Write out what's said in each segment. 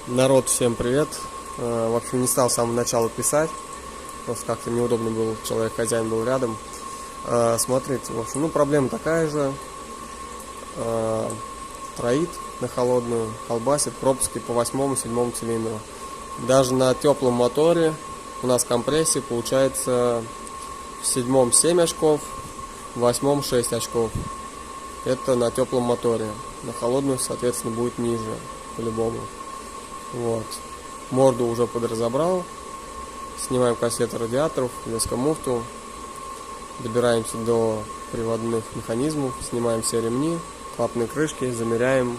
Народ, всем привет. В общем, не стал с самого начала писать, просто как-то неудобно было, человек-хозяин был рядом. Смотрите, в общем, проблема такая же. Троит на холодную, колбасит пропуски по 8-7 цилиндру. Даже на теплом моторе у нас компрессия получается в 7 7 очков, в 8 6 очков. Это на теплом моторе. На холодную, соответственно, будет ниже, по-любому. Вот. Морду уже подразобрал. Снимаем кассеты радиаторов, лескомуфту. Добираемся до приводных механизмов. Снимаем все ремни, клапанные крышки. Замеряем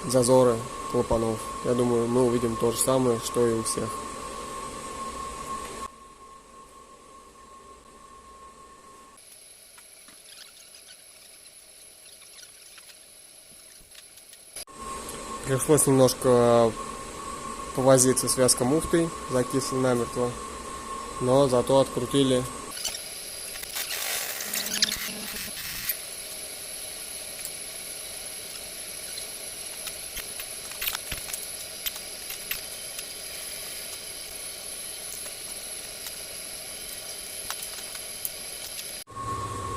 зазоры клапанов. Я думаю, мы увидим то же самое, что и у всех. Пришлось немножко повозиться с лескомуфтой, закисли намертво, но зато открутили.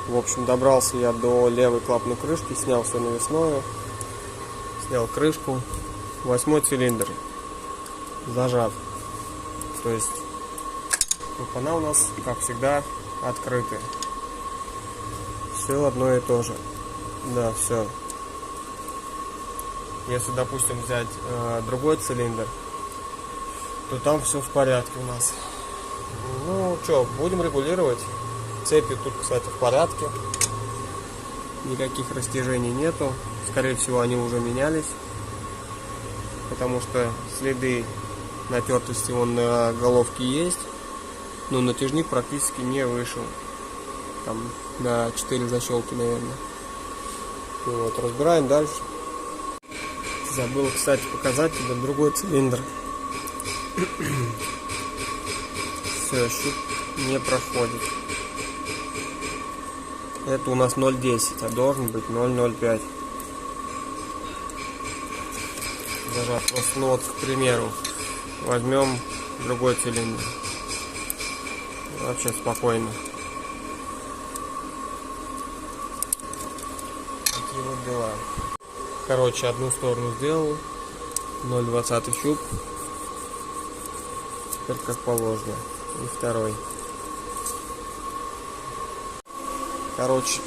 В общем, добрался я до левой клапанной крышки, снял все навесное, снял крышку. 8 цилиндр зажат, то есть клапана у нас, как всегда, открыты. Все одно и то же. Да, все. Если, допустим, взять другой цилиндр, то там все в порядке у нас. Ну что, будем регулировать. Цепи тут, кстати, в порядке. Никаких растяжений нету. Скорее всего, они уже менялись, потому что следы натертости на головке есть, но натяжник практически не вышел. Там на 4 защелки, наверное. Вот, разбираем дальше. Забыл, кстати, показать тебе другой цилиндр. Все, щуп не проходит. Это у нас 0,10, а должен быть 0,05. Зажат просто, вот, к примеру, возьмем другой цилиндр. Вообще спокойно. Такие вот дела. Короче, одну сторону сделал, 0,20 щуп. Теперь как положено. И второй. Короче,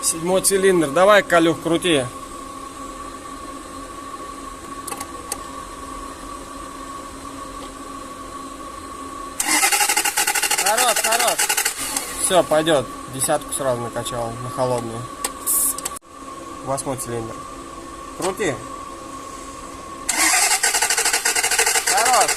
7 цилиндр. Давай, Калюх, крути. Хорош. Все, пойдет. Десятку сразу накачал на холодную. 8 цилиндр. Крути. Хорош.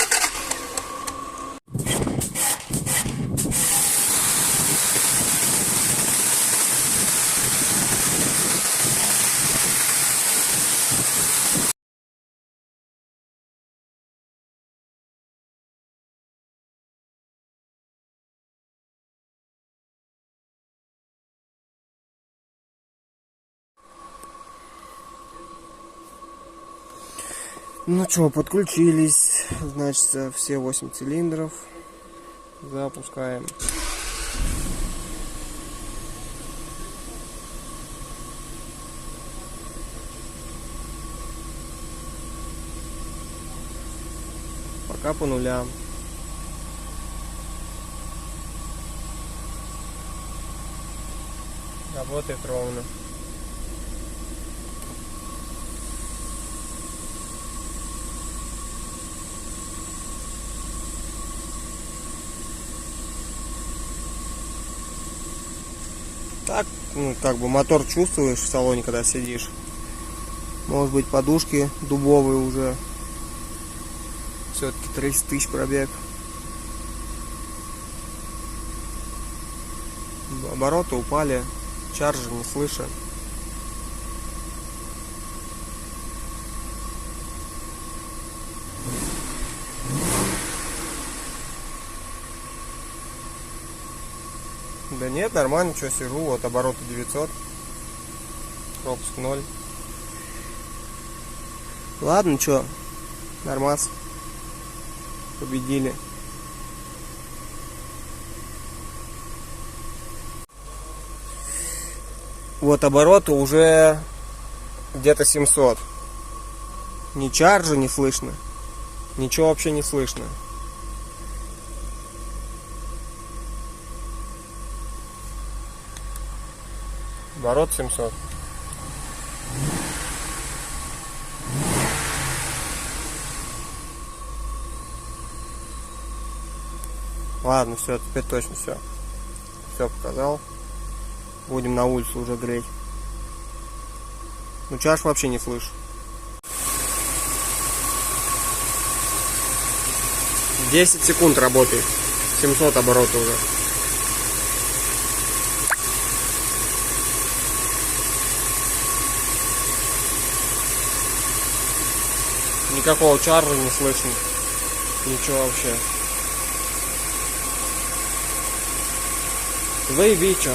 Ну что, подключились, значит, все 8 цилиндров. Запускаем. Пока по нулям. Работает ровно. Так, как бы мотор чувствуешь в салоне, когда сидишь. Может быть, подушки дубовые уже. Все-таки 30 тысяч пробег. Обороты упали. Чаржер не слышу. Да нет, нормально, что сижу, вот обороты 900, пропуск 0. Ладно, чё, нормас. Победили. Вот обороты уже где-то 700. Ни чаржа не слышно. Ничего вообще не слышно. Оборот 700. Ладно, все, теперь точно все. Все показал. Будем на улицу уже греть. Ну чаш вообще не слышу. 10 секунд работает. 700 оборотов уже. Никакого чаржа не слышно. Ничего вообще. Заеби, чё.